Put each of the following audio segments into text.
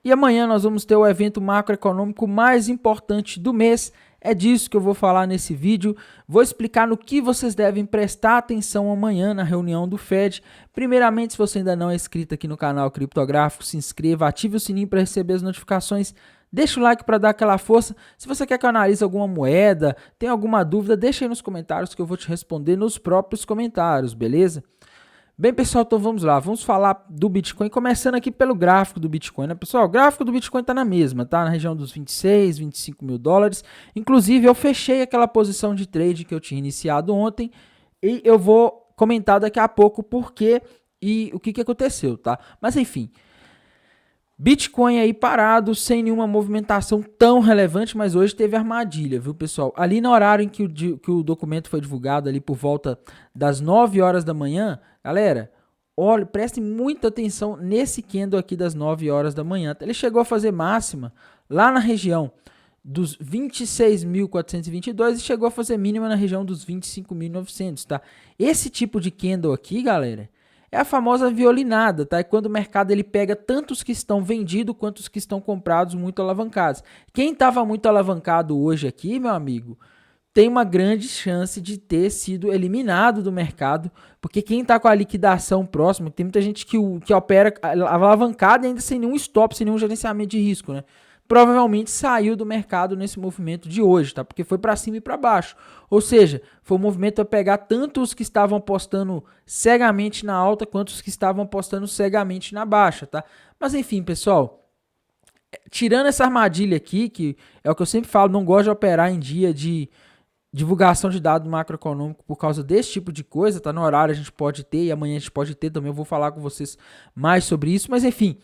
E amanhã nós vamos ter o evento macroeconômico mais importante do mês. É disso que eu vou falar nesse vídeo. Vou explicar no que vocês devem prestar atenção amanhã na reunião do Fed. Primeiramente, se você ainda não é inscrito aqui no canal Criptográfico, se inscreva, ative o sininho para receber as notificações. Deixa o like para dar aquela força. Se você quer que eu analise alguma moeda, tem alguma dúvida, deixa aí nos comentários que eu vou te responder nos próprios comentários, beleza? Bem, pessoal, então vamos lá. Vamos falar do Bitcoin, começando aqui pelo gráfico do Bitcoin, né, pessoal? O gráfico do Bitcoin tá na mesma, tá? Na região dos 26, 25 mil dólares. Inclusive, eu fechei aquela posição de trade que eu tinha iniciado ontem e eu vou comentar daqui a pouco por quê e o que aconteceu, tá? Mas, enfim, Bitcoin aí parado, sem nenhuma movimentação tão relevante, mas hoje teve armadilha, viu, pessoal? Ali no horário em que o documento foi divulgado, ali por volta das 9 horas da manhã, galera, olha, prestem muita atenção nesse candle aqui das 9 horas da manhã. Ele chegou a fazer máxima lá na região dos 26.422 e chegou a fazer mínima na região dos 25.900, tá? Esse tipo de candle aqui, galera, é a famosa violinada, tá? É quando o mercado ele pega tanto os que estão vendidos quanto os que estão comprados muito alavancados. Quem estava muito alavancado hoje aqui, meu amigo, tem uma grande chance de ter sido eliminado do mercado, porque quem está com a liquidação próxima, tem muita gente que opera alavancada ainda sem nenhum stop, sem nenhum gerenciamento de risco, né? Provavelmente saiu do mercado nesse movimento de hoje, tá? Porque foi para cima e para baixo. Ou seja, foi um movimento a pegar tanto os que estavam apostando cegamente na alta quanto os que estavam apostando cegamente na baixa, tá? Mas enfim, pessoal, tirando essa armadilha aqui, que é o que eu sempre falo, não gosto de operar em dia de divulgação de dado macroeconômico por causa desse tipo de coisa, tá? No horário a gente pode ter e amanhã a gente pode ter também, eu vou falar com vocês mais sobre isso, mas enfim,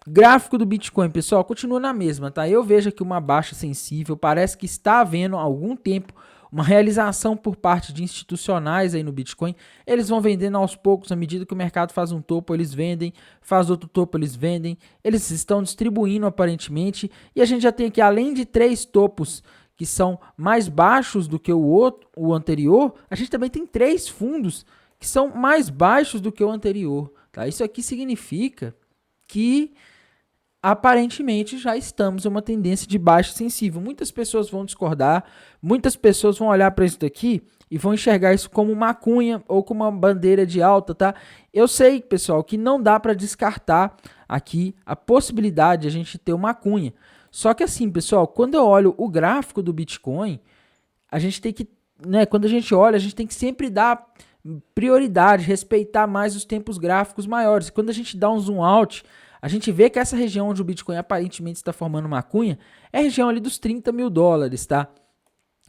gráfico do Bitcoin, pessoal, continua na mesma, tá? Eu vejo aqui uma baixa sensível, parece que está havendo há algum tempo uma realização por parte de institucionais aí no Bitcoin. Eles vão vendendo aos poucos, à medida que o mercado faz um topo, eles vendem, faz outro topo, eles vendem. Eles estão distribuindo aparentemente, e a gente já tem aqui, além de 3 topos que são mais baixos do que o anterior, a gente também tem 3 fundos que são mais baixos do que o anterior, tá? Isso aqui significa que aparentemente já estamos em uma tendência de baixa sensível. Muitas pessoas vão discordar, muitas pessoas vão olhar para isso daqui e vão enxergar isso como uma cunha ou como uma bandeira de alta, tá? Eu sei, pessoal, que não dá para descartar aqui a possibilidade de a gente ter uma cunha. Só que assim, pessoal, quando eu olho o gráfico do Bitcoin, a gente tem que, né, quando a gente olha, a gente tem que sempre dar prioridade, respeitar mais os tempos gráficos maiores. Quando a gente dá um zoom out, a gente vê que essa região onde o Bitcoin aparentemente está formando uma cunha é a região ali dos 30 mil dólares, tá?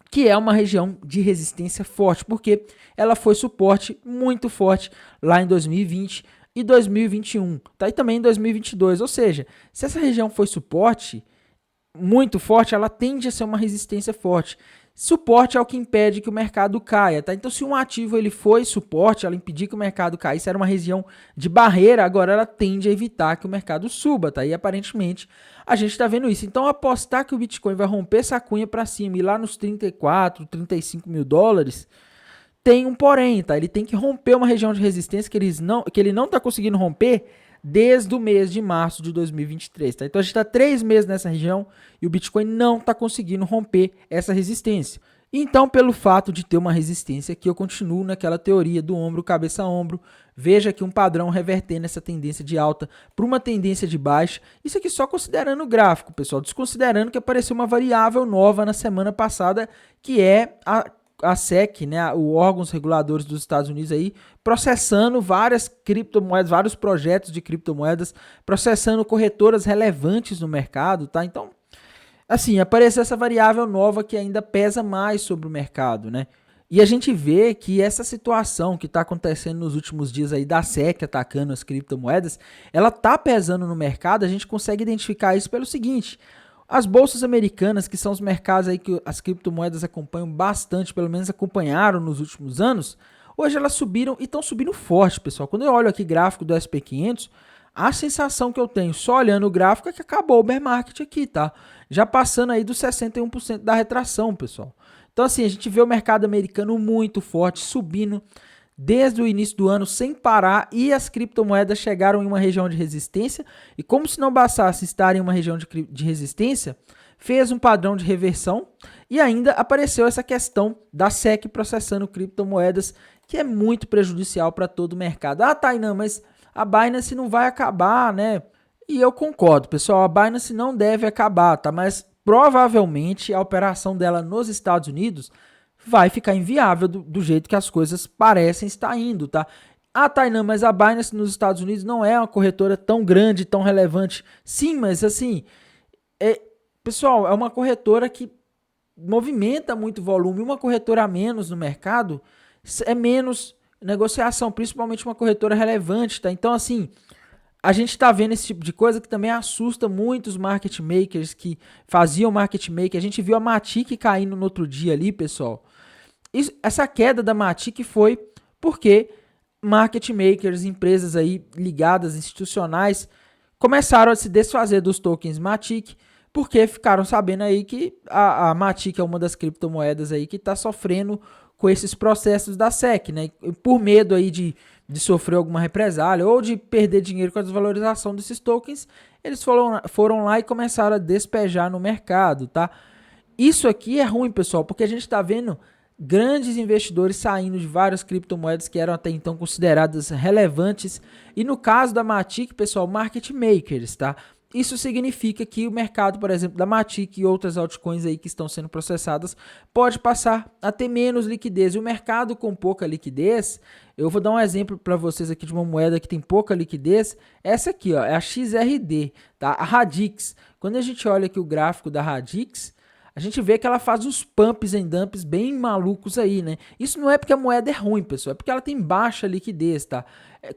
Que é uma região de resistência forte, porque ela foi suporte muito forte lá em 2020 e 2021, tá? E também em 2022, ou seja, se essa região foi suporte muito forte, ela tende a ser uma resistência forte. Suporte é o que impede que o mercado caia, tá? Então, se um ativo ele foi suporte, ela impedir que o mercado caísse, era uma região de barreira, agora ela tende a evitar que o mercado suba, tá? E aparentemente a gente está vendo isso. Então, apostar que o Bitcoin vai romper essa cunha para cima e lá nos 34, 35 mil dólares, tem um porém, tá? Ele tem que romper uma região de resistência que ele não está conseguindo romper desde o mês de março de 2023, tá? Então a gente está 3 meses nessa região e o Bitcoin não está conseguindo romper essa resistência. Então, pelo fato de ter uma resistência aqui, eu continuo naquela teoria do ombro, cabeça a ombro. Veja aqui um padrão revertendo essa tendência de alta para uma tendência de baixa. Isso aqui só considerando o gráfico, pessoal, desconsiderando que apareceu uma variável nova na semana passada, que é a SEC, né, os órgãos reguladores dos Estados Unidos aí, processando várias criptomoedas, vários projetos de criptomoedas, processando corretoras relevantes no mercado, tá? Então, assim, apareceu essa variável nova que ainda pesa mais sobre o mercado, né? E a gente vê que essa situação que está acontecendo nos últimos dias aí da SEC atacando as criptomoedas, ela tá pesando no mercado. A gente consegue identificar isso pelo seguinte: as bolsas americanas, que são os mercados aí que as criptomoedas acompanham bastante, pelo menos acompanharam nos últimos anos, hoje elas subiram e estão subindo forte, pessoal. Quando eu olho aqui gráfico do SP500, a sensação que eu tenho só olhando o gráfico é que acabou o bear market aqui, tá? Já passando aí dos 61% da retração, pessoal. Então assim, a gente vê o mercado americano muito forte, subindo, desde o início do ano sem parar e as criptomoedas chegaram em uma região de resistência e como se não bastasse estar em uma região de resistência, fez um padrão de reversão e ainda apareceu essa questão da SEC processando criptomoedas que é muito prejudicial para todo o mercado. Ah, Tainan, mas a Binance não vai acabar, né? E eu concordo, pessoal, a Binance não deve acabar, tá? Mas provavelmente a operação dela nos Estados Unidos vai ficar inviável do jeito que as coisas parecem estar indo, tá? Ah, Tainan, mas a Binance nos Estados Unidos não é uma corretora tão grande, tão relevante. Sim, mas assim, pessoal, é uma corretora que movimenta muito volume. Uma corretora a menos no mercado é menos negociação, principalmente uma corretora relevante, tá? Então, assim, a gente está vendo esse tipo de coisa que também assusta muitos market makers que faziam market maker. A gente viu a Matic caindo no outro dia ali, pessoal. Essa queda da Matic foi porque market makers, empresas aí ligadas, institucionais, começaram a se desfazer dos tokens Matic, porque ficaram sabendo aí que a Matic é uma das criptomoedas aí que está sofrendo com esses processos da SEC, né? Por medo aí de sofrer alguma represália ou de perder dinheiro com a desvalorização desses tokens, eles foram lá e começaram a despejar no mercado, tá? Isso aqui é ruim, pessoal, porque a gente está vendo grandes investidores saindo de várias criptomoedas que eram até então consideradas relevantes. E no caso da Matic, pessoal, market makers, tá? Isso significa que o mercado, por exemplo, da Matic e outras altcoins aí que estão sendo processadas, pode passar a ter menos liquidez. E o mercado com pouca liquidez, eu vou dar um exemplo para vocês aqui de uma moeda que tem pouca liquidez. Essa aqui, ó, é a XRD, tá? A Radix. Quando a gente olha aqui o gráfico da Radix, a gente vê que ela faz uns pumps and dumps bem malucos aí, né? Isso não é porque a moeda é ruim, pessoal, é porque ela tem baixa liquidez, tá?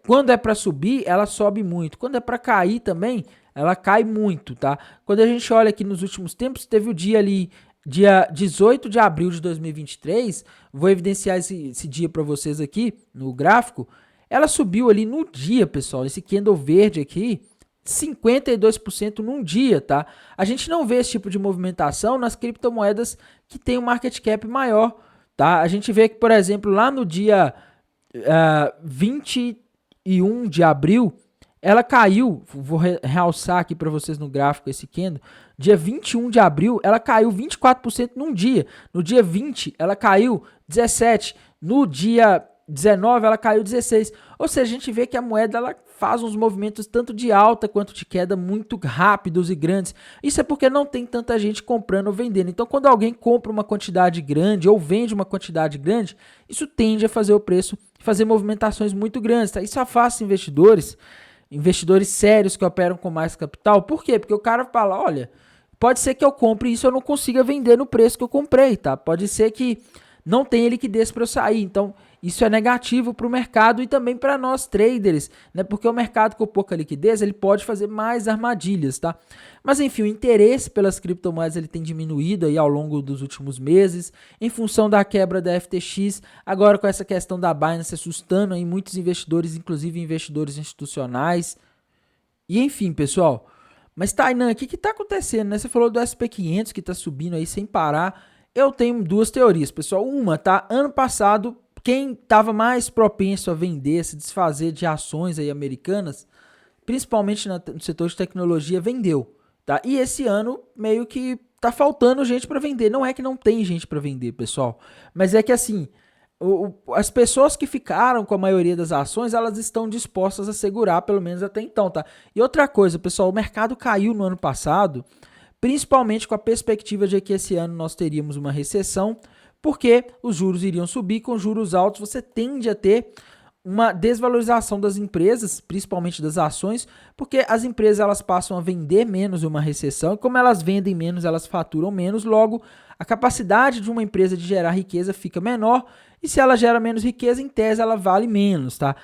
Quando é para subir, ela sobe muito. Quando é para cair também, ela cai muito, tá? Quando a gente olha aqui nos últimos tempos, teve o dia ali, dia 18 de abril de 2023, vou evidenciar esse dia para vocês aqui no gráfico, ela subiu ali no dia, pessoal, esse candle verde aqui, 52% num dia, tá? A gente não vê esse tipo de movimentação nas criptomoedas que tem um market cap maior, tá? A gente vê que, por exemplo, lá no dia 21 de abril, ela caiu, vou realçar aqui para vocês no gráfico esse candle, dia 21 de abril, ela caiu 24% num dia. No dia 20, ela caiu 17%. No dia 19, ela caiu 16%. Ou seja, a gente vê que a moeda ela faz uns movimentos tanto de alta quanto de queda muito rápidos e grandes. Isso é porque não tem tanta gente comprando ou vendendo. Então, quando alguém compra uma quantidade grande ou vende uma quantidade grande, isso tende a fazer o preço fazer movimentações muito grandes. Tá? Isso afasta investidores sérios que operam com mais capital. Por quê? Porque o cara fala, olha, pode ser que eu compre isso e eu não consiga vender no preço que eu comprei, tá? Pode ser que não tenha liquidez para eu sair. Então, isso é negativo para o mercado e também para nós traders, né? Porque o mercado com pouca liquidez, ele pode fazer mais armadilhas, tá? Mas enfim, o interesse pelas criptomoedas ele tem diminuído aí ao longo dos últimos meses, em função da quebra da FTX, agora com essa questão da Binance assustando aí muitos investidores, inclusive investidores institucionais. E enfim, pessoal, mas Tainan, o que está acontecendo, né? Você falou do SP500 que está subindo aí sem parar. Eu tenho duas teorias, pessoal. Uma, tá? Ano passado, quem estava mais propenso a vender, se desfazer de ações aí americanas, principalmente no setor de tecnologia, vendeu, tá? E esse ano meio que tá faltando gente para vender. Não é que não tem gente para vender, pessoal, mas é que assim, as pessoas que ficaram com a maioria das ações, elas estão dispostas a segurar, pelo menos até então, tá? E outra coisa, pessoal, o mercado caiu no ano passado, principalmente com a perspectiva de que esse ano nós teríamos uma recessão, porque os juros iriam subir. Com juros altos você tende a ter uma desvalorização das empresas, principalmente das ações, porque as empresas elas passam a vender menos em uma recessão, e como elas vendem menos, elas faturam menos, logo a capacidade de uma empresa de gerar riqueza fica menor, e se ela gera menos riqueza, em tese ela vale menos, tá?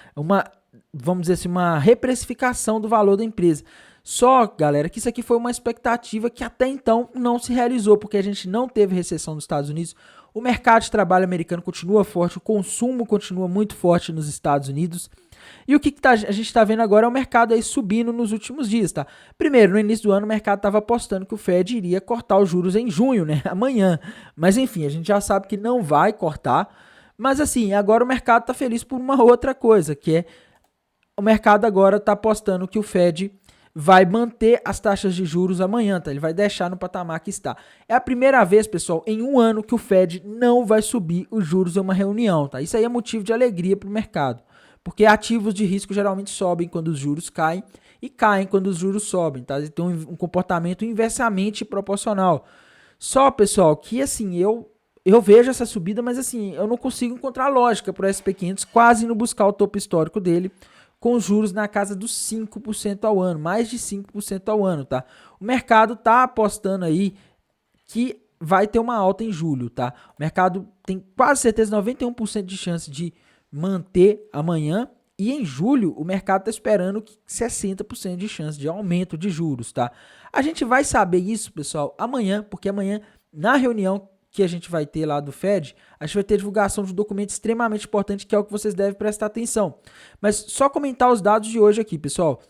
Vamos dizer assim, uma reprecificação do valor da empresa. Só, galera, que isso aqui foi uma expectativa que até então não se realizou, porque a gente não teve recessão nos Estados Unidos, o mercado de trabalho americano continua forte, o consumo continua muito forte nos Estados Unidos. E o que a gente está vendo agora é o mercado aí subindo nos últimos dias, tá? Primeiro, no início do ano, o mercado estava apostando que o Fed iria cortar os juros em junho, né? Amanhã. Mas enfim, a gente já sabe que não vai cortar. Mas assim, agora o mercado está feliz por uma outra coisa, que é o mercado agora está apostando que o Fed vai manter as taxas de juros amanhã, tá? Ele vai deixar no patamar que está. É a primeira vez, pessoal, em um ano que o Fed não vai subir os juros em uma reunião, tá? Isso aí é motivo de alegria para o mercado, porque ativos de risco geralmente sobem quando os juros caem e caem quando os juros sobem, tá? Ele tem um comportamento inversamente proporcional. Só, pessoal, que assim, eu vejo essa subida, mas assim, eu não consigo encontrar lógica para o SP500 quase indo buscar o topo histórico dele, com juros na casa dos 5% ao ano, mais de 5% ao ano, tá? O mercado tá apostando aí que vai ter uma alta em julho, tá? O mercado tem quase certeza, 91% de chance de manter amanhã, e em julho o mercado tá esperando 60% de chance de aumento de juros, tá? A gente vai saber isso, pessoal, amanhã, porque amanhã, na reunião que a gente vai ter lá do Fed, a gente vai ter divulgação de um documento extremamente importante, que é o que vocês devem prestar atenção. Mas só comentar os dados de hoje aqui, pessoal.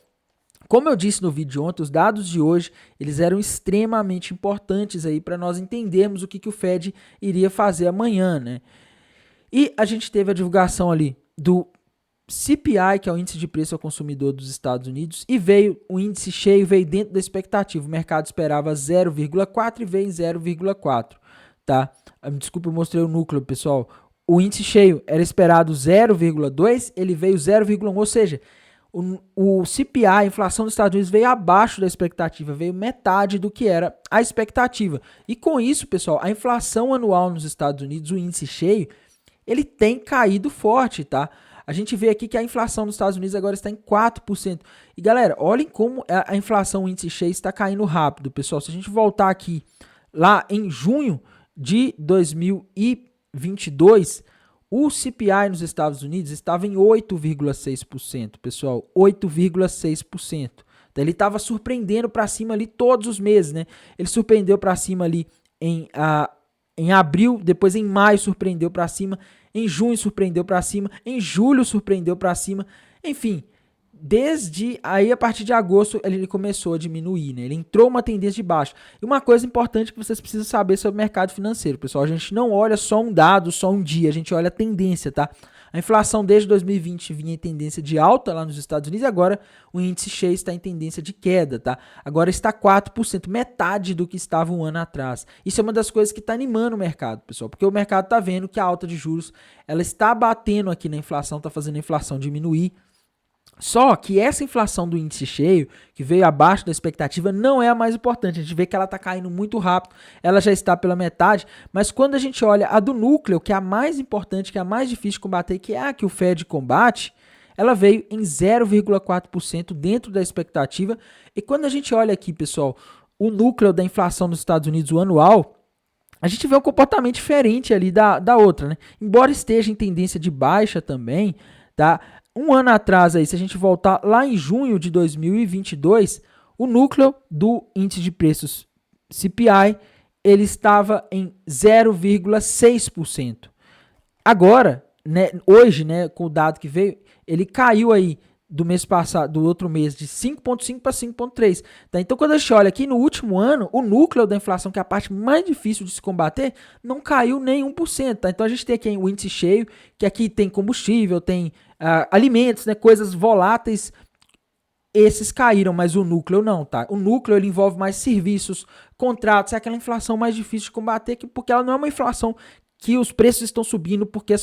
Como eu disse no vídeo de ontem, os dados de hoje, eles eram extremamente importantes aí para nós entendermos o que o Fed iria fazer amanhã, né? E a gente teve a divulgação ali do CPI, que é o índice de preço ao consumidor dos Estados Unidos, e veio o índice cheio, veio dentro da expectativa. O mercado esperava 0,4 e veio em 0,4. Tá? Desculpa, eu mostrei o núcleo, pessoal. O índice cheio era esperado 0,2, ele veio 0,1, ou seja, o CPI, a inflação dos Estados Unidos, veio abaixo da expectativa, veio metade do que era a expectativa. E com isso, pessoal, a inflação anual nos Estados Unidos, o índice cheio, ele tem caído forte, tá? A gente vê aqui que a inflação nos Estados Unidos agora está em 4%. E galera, olhem como a inflação, o índice cheio, está caindo rápido, pessoal. Se a gente voltar aqui lá em junho de 2022, o CPI nos Estados Unidos estava em 8,6%, pessoal, 8,6%. Então, ele estava surpreendendo para cima ali todos os meses, né? Ele surpreendeu para cima ali em abril, depois em maio surpreendeu para cima, em junho surpreendeu para cima, em julho surpreendeu para cima, enfim. Desde aí, a partir de agosto, ele começou a diminuir, né? Ele entrou uma tendência de baixa. E uma coisa importante que vocês precisam saber sobre o mercado financeiro, pessoal, a gente não olha só um dado, só um dia, a gente olha a tendência, tá? A inflação desde 2020 vinha em tendência de alta lá nos Estados Unidos, e agora o índice cheio está em tendência de queda, tá? Agora está 4%, metade do que estava um ano atrás. Isso é uma das coisas que está animando o mercado, pessoal, porque o mercado está vendo que a alta de juros, ela está batendo aqui na inflação, está fazendo a inflação diminuir. Só que essa inflação do índice cheio, que veio abaixo da expectativa, não é a mais importante. A gente vê que ela está caindo muito rápido, ela já está pela metade, mas quando a gente olha a do núcleo, que é a mais importante, que é a mais difícil de combater, que é a que o Fed combate, ela veio em 0,4% dentro da expectativa. E quando a gente olha aqui, pessoal, o núcleo da inflação nos Estados Unidos, o anual, a gente vê um comportamento diferente ali da outra, né? Embora esteja em tendência de baixa também, tá? Um ano atrás, aí, se a gente voltar lá em junho de 2022, o núcleo do índice de preços CPI, ele estava em 0,6%. Agora, né, hoje, né, com o dado que veio, ele caiu aí do mês passado, do outro mês, de 5,5 para 5,3. Tá? Então, quando a gente olha aqui no último ano, o núcleo da inflação, que é a parte mais difícil de se combater, não caiu nem 1%. Tá? Então, a gente tem aqui o índice cheio, que aqui tem combustível, tem alimentos, né, coisas voláteis. Esses caíram, mas o núcleo não, tá? O núcleo ele envolve mais serviços, contratos, é aquela inflação mais difícil de combater, porque ela não é uma inflação que os preços estão subindo porque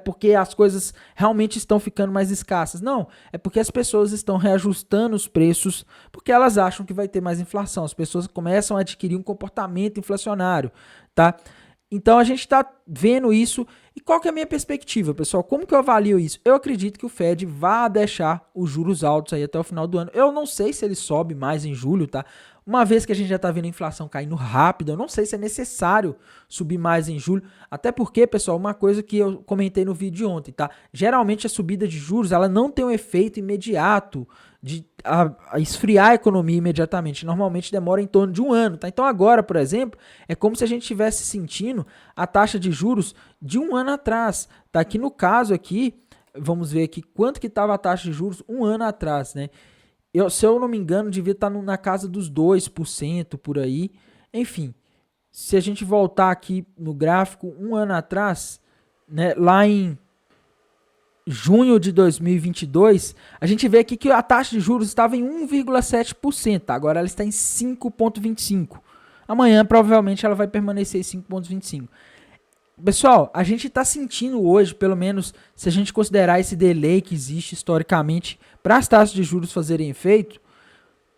porque as coisas realmente estão ficando mais escassas. Não, é porque as pessoas estão reajustando os preços porque elas acham que vai ter mais inflação. As pessoas começam a adquirir um comportamento inflacionário, tá? Então a gente está vendo isso. E qual que é a minha perspectiva, pessoal? Como que eu avalio isso? Eu acredito que o Fed vai deixar os juros altos aí até o final do ano. Eu não sei se ele sobe mais em julho, tá? Uma vez que a gente já está vendo a inflação caindo rápido, eu não sei se é necessário subir mais em julho. Até porque, pessoal, uma coisa que eu comentei no vídeo de ontem, tá? Geralmente a subida de juros, ela não tem um efeito imediato de esfriar a economia imediatamente. Normalmente demora em torno de um ano, tá? Então agora, por exemplo, é como se a gente estivesse sentindo a taxa de juros de um ano atrás, tá? Aqui no caso aqui, vamos ver aqui quanto que estava a taxa de juros um ano atrás, né? Se eu não me engano, devia estar na casa dos 2% por aí. Enfim, se a gente voltar aqui no gráfico, um ano atrás, né, lá em junho de 2022, a gente vê aqui que a taxa de juros estava em 1,7%, agora ela está em 5,25%. Amanhã, provavelmente, ela vai permanecer em 5,25%. Pessoal, a gente está sentindo hoje, pelo menos se a gente considerar esse delay que existe historicamente para as taxas de juros fazerem efeito,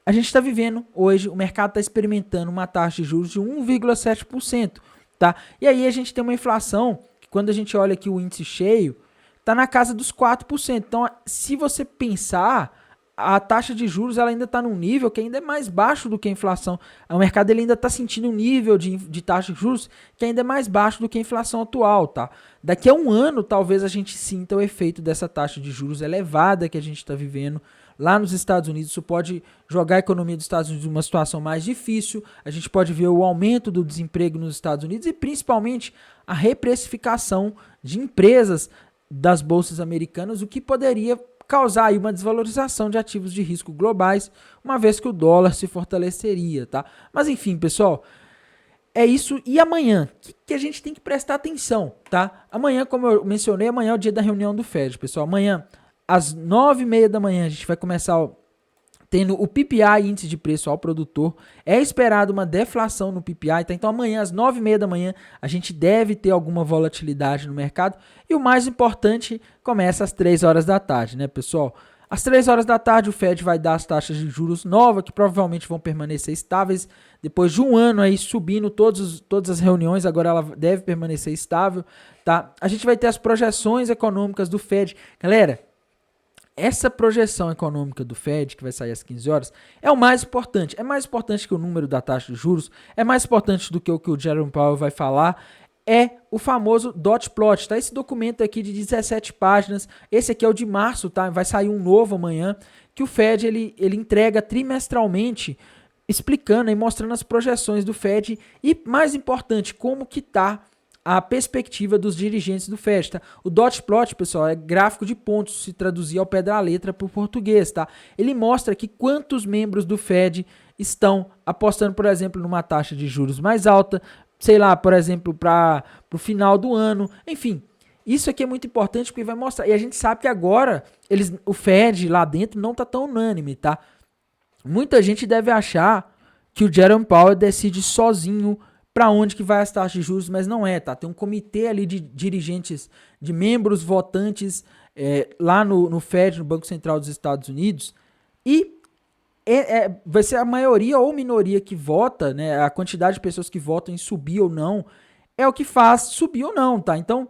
a gente está vivendo hoje, o mercado está experimentando uma taxa de juros de 1,7%. Tá? E aí a gente tem uma inflação, que quando a gente olha aqui o índice cheio, está na casa dos 4%. Então, se você pensar, a taxa de juros ela ainda está num nível que ainda é mais baixo do que a inflação. O mercado ele ainda está sentindo um nível de taxa de juros que ainda é mais baixo do que a inflação atual. Tá? Daqui a um ano, talvez a gente sinta o efeito dessa taxa de juros elevada que a gente está vivendo lá nos Estados Unidos. Isso pode jogar a economia dos Estados Unidos em uma situação mais difícil. A gente pode ver o aumento do desemprego nos Estados Unidos e principalmente a reprecificação de empresas das bolsas americanas, o que poderia causar aí uma desvalorização de ativos de risco globais, uma vez que o dólar se fortaleceria, tá? Mas enfim, pessoal, é isso. E amanhã, que a gente tem que prestar atenção, tá? Amanhã, como eu mencionei, amanhã é o dia da reunião do Fed, pessoal. Amanhã, às 9h30 da manhã, a gente vai começar tendo o PPI, índice de preço ao produtor. É esperado uma deflação no PPI, tá? Então amanhã, às 9h30 da manhã, a gente deve ter alguma volatilidade no mercado. E o mais importante, começa às 3 horas da tarde, né, pessoal? Às 3 horas da tarde, o Fed vai dar as taxas de juros novas, que provavelmente vão permanecer estáveis. Depois de um ano aí subindo todas as reuniões, agora ela deve permanecer estável, tá? A gente vai ter as projeções econômicas do Fed. Galera, essa projeção econômica do Fed, que vai sair às 15 horas, é o mais importante. É mais importante que o número da taxa de juros, é mais importante do que o Jerome Powell vai falar, é o famoso dot plot, tá? Esse documento aqui de 17 páginas, esse aqui é o de março, tá? Vai sair um novo amanhã, que o Fed ele entrega trimestralmente, explicando e mostrando as projeções do Fed e, mais importante, como que tá a perspectiva dos dirigentes do Fed, tá? O dot plot, pessoal, é gráfico de pontos, se traduzir ao pé da letra para o português, tá? Ele mostra aqui quantos membros do Fed estão apostando, por exemplo, numa taxa de juros mais alta, sei lá, por exemplo, para o final do ano, enfim. Isso aqui é muito importante porque vai mostrar, e a gente sabe que agora o Fed lá dentro não tá tão unânime, tá? Muita gente deve achar que o Jerome Powell decide sozinho para onde que vai as taxas de juros, mas não é, tá? Tem um comitê ali de dirigentes, de membros votantes lá no Fed, no Banco Central dos Estados Unidos, e vai ser a maioria ou minoria que vota, né? A quantidade de pessoas que votam em subir ou não é o que faz subir ou não, tá? Então,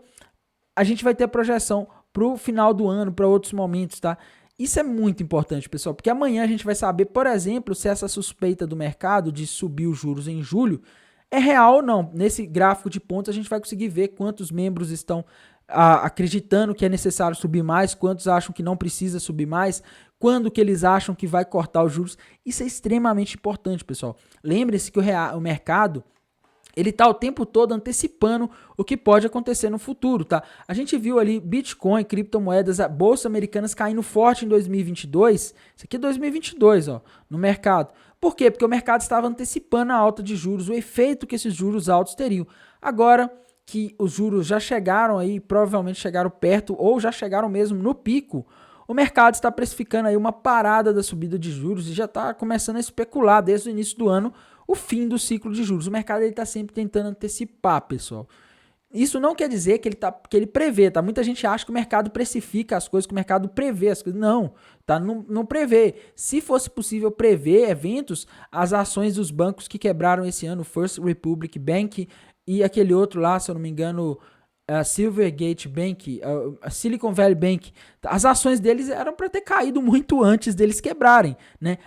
a gente vai ter a projeção para o final do ano, para outros momentos, tá? Isso é muito importante, pessoal, porque amanhã a gente vai saber, por exemplo, se essa suspeita do mercado de subir os juros em julho é real ou não. Nesse gráfico de pontos a gente vai conseguir ver quantos membros estão acreditando que é necessário subir mais, quantos acham que não precisa subir mais, quando que eles acham que vai cortar os juros. Isso é extremamente importante, pessoal. Lembre-se que o mercado ele está o tempo todo antecipando o que pode acontecer no futuro, tá? A gente viu ali Bitcoin, criptomoedas, a bolsa americanas caindo forte em 2022. Isso aqui é 2022, ó, no mercado. Por quê? Porque o mercado estava antecipando a alta de juros, o efeito que esses juros altos teriam. Agora que os juros já chegaram aí, provavelmente chegaram perto ou já chegaram mesmo no pico, o mercado está precificando aí uma parada da subida de juros e já está começando a especular desde o início do ano o fim do ciclo de juros. O mercado está sempre tentando antecipar, pessoal. Isso não quer dizer que ele prevê, tá? Muita gente acha que o mercado precifica as coisas, que o mercado prevê as coisas. Não, tá? Não prevê. Se fosse possível prever eventos, as ações dos bancos que quebraram esse ano, First Republic Bank e aquele outro lá, se eu não me engano, Silvergate Bank, a Silicon Valley Bank, as ações deles eram para ter caído muito antes deles quebrarem, né?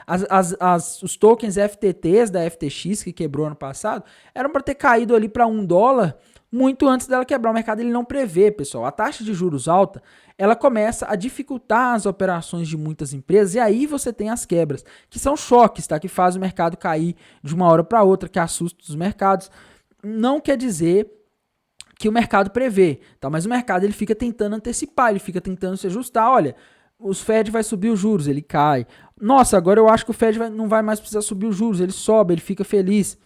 Os tokens FTTs da FTX, que quebrou ano passado, eram para ter caído ali para $1 muito antes dela quebrar. O mercado ele não prevê, pessoal. A taxa de juros alta, ela começa a dificultar as operações de muitas empresas e aí você tem as quebras, que são choques, tá? Que fazem o mercado cair de uma hora para outra, que assustam os mercados. Não quer dizer que o mercado prevê, tá? Mas o mercado ele fica tentando antecipar, ele fica tentando se ajustar. Olha, os Fed vai subir os juros, ele cai. Nossa, agora eu acho que o Fed não vai mais precisar subir os juros, ele sobe, ele fica feliz.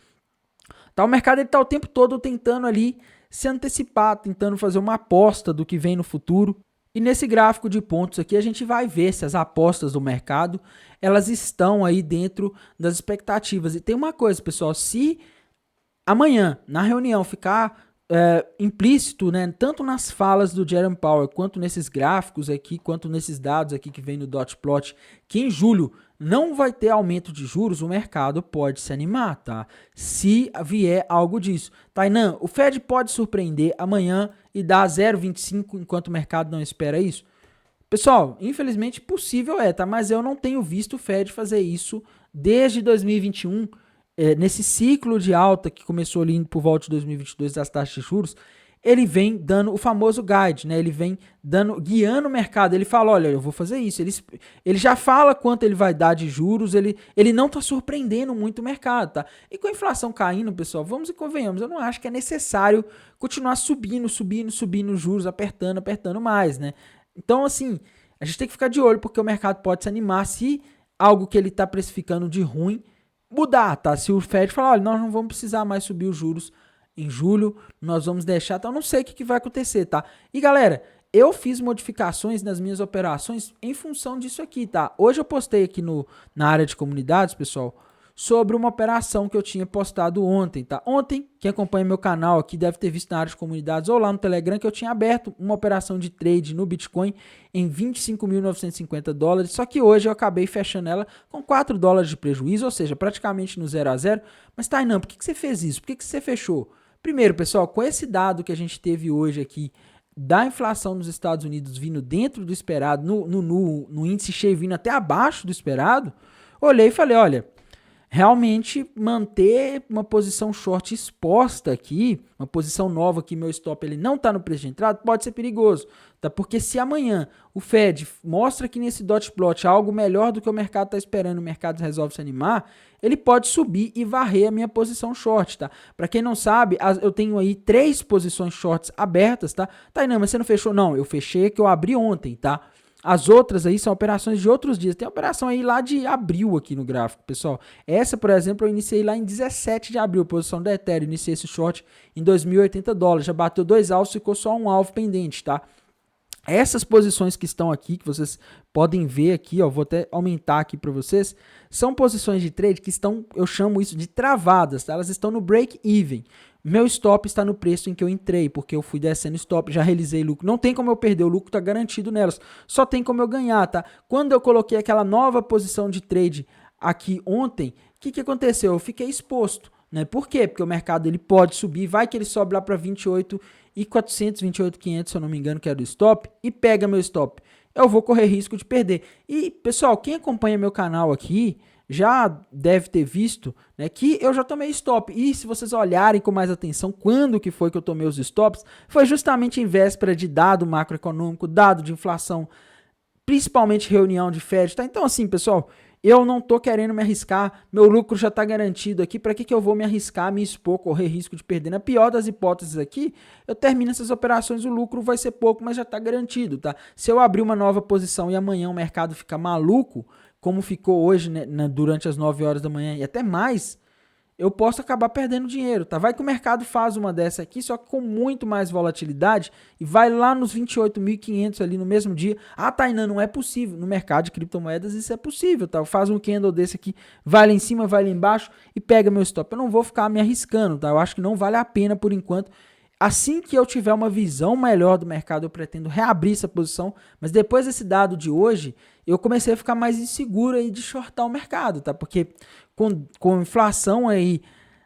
Tá? O mercado está o tempo todo tentando ali se antecipar, tentando fazer uma aposta do que vem no futuro. E nesse gráfico de pontos aqui a gente vai ver se as apostas do mercado elas estão aí dentro das expectativas. E tem uma coisa, pessoal, se amanhã na reunião ficar implícito, né, tanto nas falas do Jerome Powell, quanto nesses gráficos aqui, quanto nesses dados aqui que vem no dot plot, que em julho não vai ter aumento de juros, o mercado pode se animar, tá? Se vier algo disso. Tainan, o Fed pode surpreender amanhã e dar 0,25 enquanto o mercado não espera isso? Pessoal, infelizmente possível tá? Mas eu não tenho visto o Fed fazer isso desde 2021, nesse ciclo de alta que começou ali por volta de 2022 das taxas de juros. Ele vem dando o famoso guide, né? Ele vem guiando o mercado. Ele fala, olha, eu vou fazer isso. Ele já fala quanto ele vai dar de juros. Ele não está surpreendendo muito o mercado, tá? E com a inflação caindo, pessoal, vamos e convenhamos, eu não acho que é necessário continuar subindo os juros, apertando mais, né? Então, assim, a gente tem que ficar de olho porque o mercado pode se animar se algo que ele está precificando de ruim mudar, tá? Se o Fed falar, olha, nós não vamos precisar mais subir os juros em julho, nós vamos deixar, tá? Eu não sei o que vai acontecer, tá? E galera, eu fiz modificações nas minhas operações em função disso aqui, tá? Hoje eu postei aqui na área de comunidades, pessoal, sobre uma operação que eu tinha postado ontem, tá? Ontem, quem acompanha meu canal aqui deve ter visto na área de comunidades ou lá no Telegram que eu tinha aberto uma operação de trade no Bitcoin em 25.950 dólares, só que hoje eu acabei fechando ela com 4 dólares de prejuízo, ou seja, praticamente no 0 a 0. Mas Tainan, por que você fez isso? Por que você fechou? Primeiro, pessoal, com esse dado que a gente teve hoje aqui da inflação nos Estados Unidos vindo dentro do esperado, no índice cheio vindo até abaixo do esperado, olhei e falei, olha, realmente manter uma posição short exposta aqui, uma posição nova que meu stop ele não está no preço de entrada, pode ser perigoso, tá? Porque se amanhã o Fed mostra aqui nesse dot plot algo melhor do que o mercado está esperando, o mercado resolve se animar, ele pode subir e varrer a minha posição short, tá? Para quem não sabe, eu tenho aí 3 posições shorts abertas, tá? Tainan, mas você não fechou? Não, eu fechei que eu abri ontem, tá? As outras aí são operações de outros dias. Tem operação aí lá de abril aqui no gráfico, pessoal. Essa, por exemplo, eu iniciei lá em 17 de abril, posição da Ethereum. Iniciei esse short em 2.080 dólares. Já bateu 2 alvos, ficou só um alvo pendente, tá? Essas posições que estão aqui, que vocês podem ver aqui, ó, vou até aumentar aqui para vocês, são posições de trade que estão, eu chamo isso de travadas, tá? Elas estão no break-even. Meu stop está no preço em que eu entrei, porque eu fui descendo stop, já realizei lucro. Não tem como eu perder, o lucro está garantido nelas. Só tem como eu ganhar, tá? Quando eu coloquei aquela nova posição de trade aqui ontem, o que aconteceu? Eu fiquei exposto, né? Por quê? Porque o mercado ele pode subir, vai que ele sobe lá para 28.400, 28.500, se eu não me engano, que era o stop, e pega meu stop. Eu vou correr risco de perder. E, pessoal, quem acompanha meu canal aqui já deve ter visto, né, que eu já tomei stop. E se vocês olharem com mais atenção, quando que foi que eu tomei os stops, foi justamente em véspera de dado macroeconômico, dado de inflação, principalmente reunião de Fed, tá? Então assim, pessoal, eu não tô querendo me arriscar, meu lucro já tá garantido aqui, para que eu vou me arriscar, me expor, correr risco de perder? Na pior das hipóteses aqui, eu termino essas operações, o lucro vai ser pouco, mas já tá garantido, tá? Se eu abrir uma nova posição e amanhã o mercado ficar maluco, como ficou hoje, né, durante as 9 horas da manhã e até mais, eu posso acabar perdendo dinheiro, tá? Vai que o mercado faz uma dessa aqui, só que com muito mais volatilidade e vai lá nos 28.500 ali no mesmo dia. Ah, Tainan, não é possível. No mercado de criptomoedas isso é possível, tá? Faz um candle desse aqui, vai lá em cima, vai lá embaixo e pega meu stop. Eu não vou ficar me arriscando, tá? Eu acho que não vale a pena por enquanto. Assim que eu tiver uma visão melhor do mercado, eu pretendo reabrir essa posição, mas depois desse dado de hoje, eu comecei a ficar mais inseguro aí de shortar o mercado, tá? Porque com inflação aí,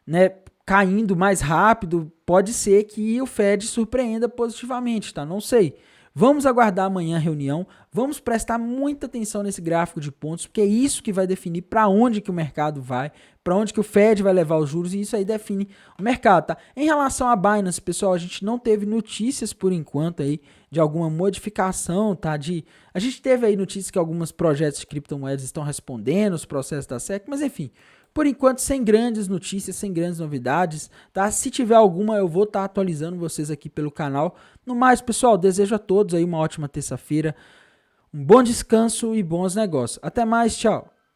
né, caindo mais rápido, pode ser que o Fed surpreenda positivamente, tá? Não sei. Vamos aguardar amanhã a reunião, vamos prestar muita atenção nesse gráfico de pontos, porque é isso que vai definir para onde que o mercado vai, para onde que o Fed vai levar os juros, e isso aí define o mercado, tá? Em relação à Binance, pessoal, a gente não teve notícias por enquanto aí de alguma modificação, tá? A gente teve aí notícias que alguns projetos de criptomoedas estão respondendo os processos da SEC, mas enfim, por enquanto, sem grandes notícias, sem grandes novidades, tá? Se tiver alguma, eu vou estar atualizando vocês aqui pelo canal. No mais, pessoal, desejo a todos aí uma ótima terça-feira, um bom descanso e bons negócios. Até mais, tchau!